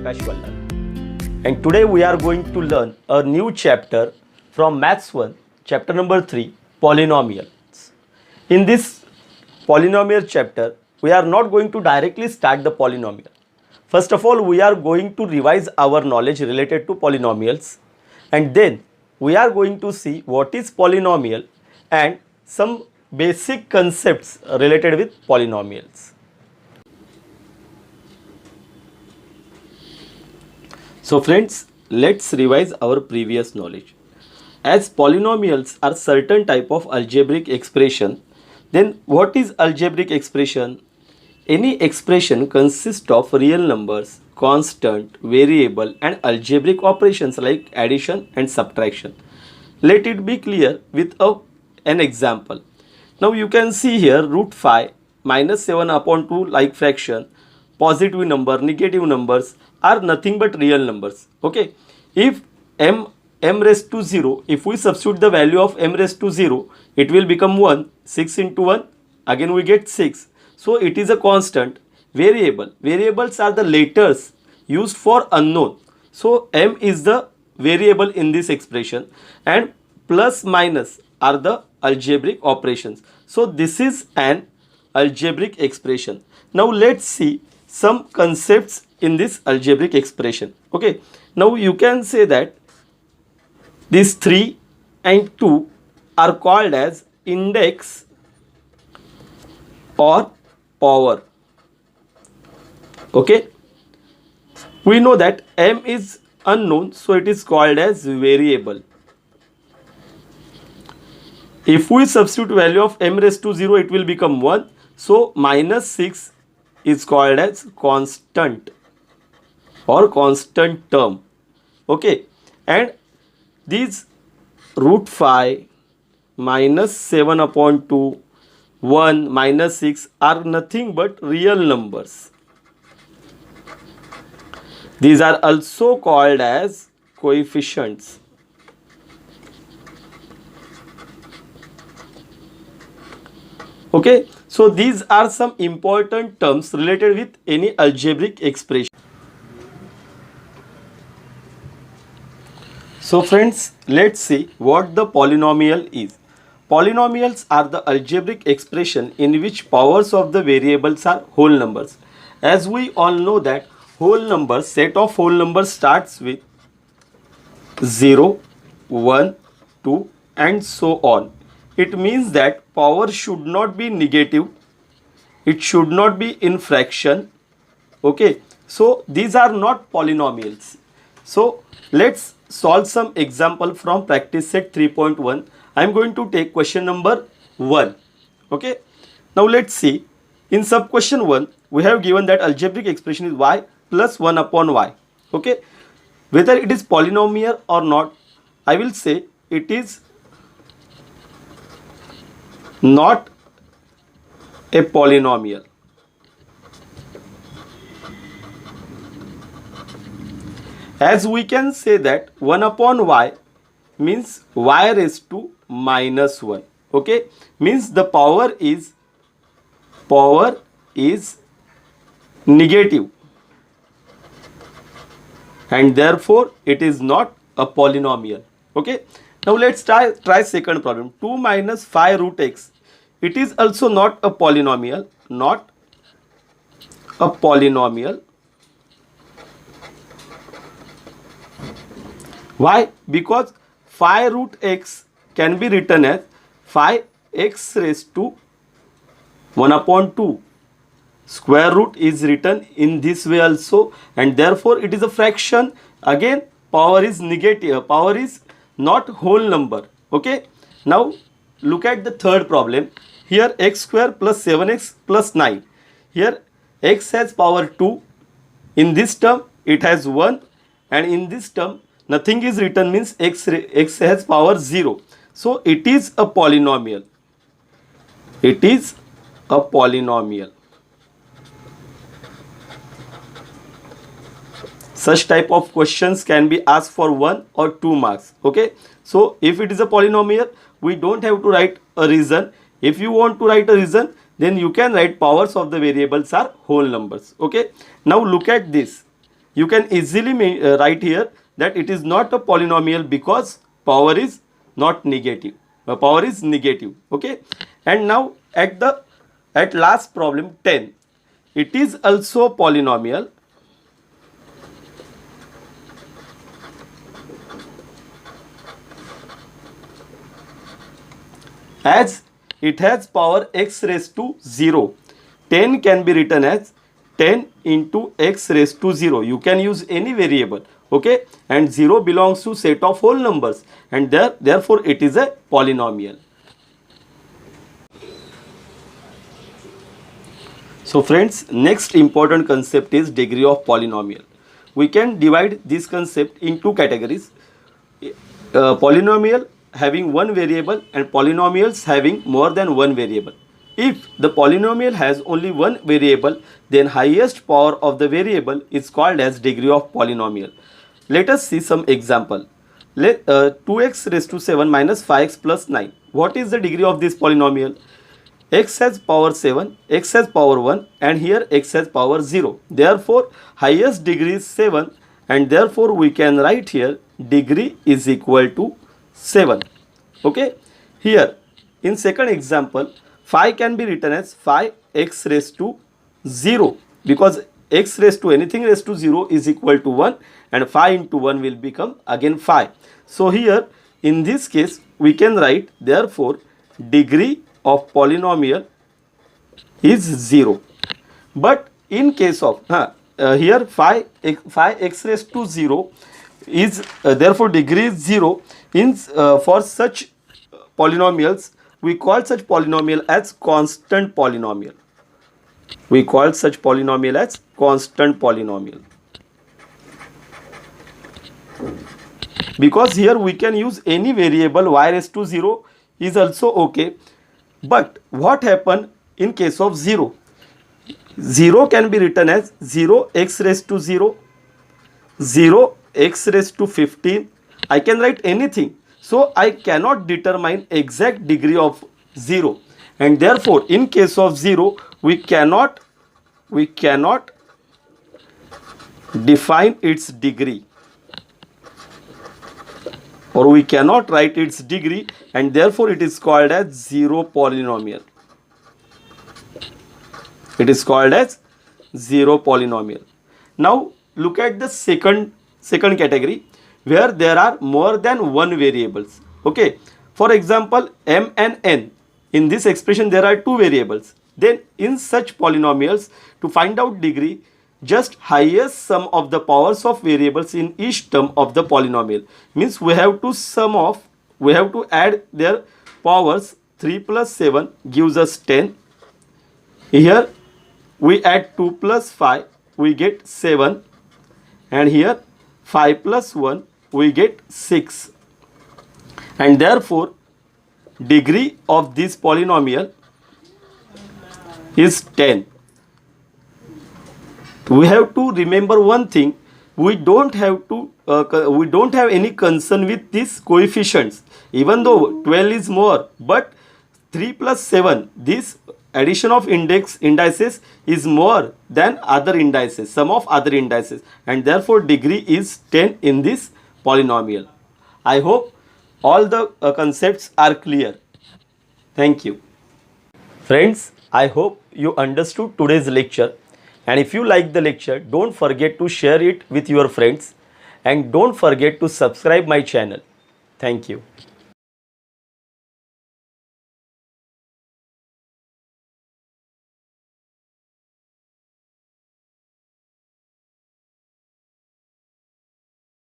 Prakash Vallar. And today we are going to learn a new chapter from Maths 1, chapter number 3, Polynomials. In this polynomial chapter, we are not going to directly start the polynomial. First of all, we are going to revise our knowledge related to polynomials, and then we are going to see what is polynomial and some basic concepts related with polynomials. So friends, let's revise our previous knowledge. As polynomials are certain type of algebraic expression, then what is algebraic expression? Any expression consists of real numbers, constant, variable and algebraic operations like addition and subtraction. Let it be clear with an example. Now you can see here root 5 minus 7 upon 2 like fraction, positive number, negative numbers are nothing but real numbers. Okay, if m raised to 0, if we substitute the value of m raised to 0, it will become 1. 6 into 1, again we get 6. So it is a constant. Variable, variables are the letters used for unknown. So m is the variable in this expression and plus minus are the algebraic operations. So this is an algebraic expression. Now let's see some concepts in this algebraic expression. Okay, now you can say that these 3 and 2 are called as index or power. Okay, we know that m is unknown, so it is called as variable. If we substitute value of m raised to 0, it will become 1. So minus 6 is called as constant or constant term. Okay, and these root 5 minus 7 upon 2, 1 minus 6 are nothing but real numbers. These are also called as coefficients. Okay, so these are some important terms related with any algebraic expression. So friends, let's see what the polynomial is. Polynomials are the algebraic expression in which powers of the variables are whole numbers. As we all know that whole numbers, set of whole numbers starts with 0, 1, 2 and so on. It means that power should not be negative. It should not be in fraction. Okay, so these are not polynomials. So let's solve some example from practice set 3.1. I am going to take question number 1. Okay, now let's see. In sub question 1, we have given that algebraic expression is y plus 1 upon y. Okay, whether it is polynomial or not, I will say it is not a polynomial. As we can say that 1 upon y means y raised to minus 1. Okay, means the power is negative and therefore it is not a polynomial. Okay, now let's try second problem. 2 minus 5 root x. It is also not a polynomial. Not a polynomial. Why? Because 5 root x can be written as 5x raised to 1 upon 2. Square root is written in this way also and therefore it is a fraction. Again power is negative. Power is not whole number. Okay, now look at the third problem. Here x square plus 7x plus 9. Here x has power 2. In this term it has 1 and in this term nothing is written, means x has power 0. So it is a polynomial. It is a polynomial. Such type of questions can be asked for 1 or 2 marks. Okay, so if it is a polynomial, we don't have to write a reason. If you want to write a reason, then you can write powers of the variables are whole numbers. Okay, now look at this. you can easily write here that it is not a polynomial because power is not negative. Power is negative. Okay. And now at last problem 10, it is also polynomial as it has power x raised to 0. 10 can be written as 10 into x raised to 0. You can use any variable, okay, and 0 belongs to set of whole numbers, and therefore it is a polynomial. So friends, next important concept is degree of polynomial. We can divide this concept in two categories: polynomial having one variable and polynomials having more than one variable. If the polynomial has only one variable, then highest power of the variable is called as degree of polynomial. Let us see some example. Let 2x raised to 7 minus 5x plus 9. What is the degree of this polynomial? X has power 7, x has power 1, and here x has power 0. Therefore, highest degree is 7, and therefore we can write here degree is equal to 7. Okay. Here in second example, 5 can be written as 5x raised to 0, because x raised to anything raised to 0 is equal to 1, and 5 into 1 will become again 5. So here in this case we can write therefore degree of polynomial is 0. But in case of here 5x raised to 0 is therefore degree is 0. In for such polynomials we call such polynomial as constant polynomial. We call such polynomial as constant polynomial, because here we can use any variable. Y raised to 0 is also okay. But what happen in case of 0? 0 can be written as 0x raised to 0, 0x raised to 15. I can write anything. So I cannot determine exact degree of 0, and therefore in case of 0 we cannot define its degree, or we cannot write its degree, and therefore it is called as 0 polynomial. It is called as 0 polynomial. Now look at the second category, where there are more than one variables. Okay, for example m and n. In this expression there are two variables. Then in such polynomials, to find out degree, just highest sum of the powers of variables in each term of the polynomial. Means we have to add their powers. 3 plus 7 gives us 10. Here we add 2 plus 5, we get 7, and here 5 plus 1 we get 6, and therefore degree of this polynomial is 10. We have to remember one thing: we don't have any concern with these coefficients. Even though 12 is more, but 3 plus 7, this addition of indices is more than other indices, sum of other indices, and therefore degree is 10 in this polynomial. I hope all the concepts are clear. Thank you. Friends, I hope you understood today's lecture, and if you like the lecture, don't forget to share it with your friends, and don't forget to subscribe my channel. Thank you.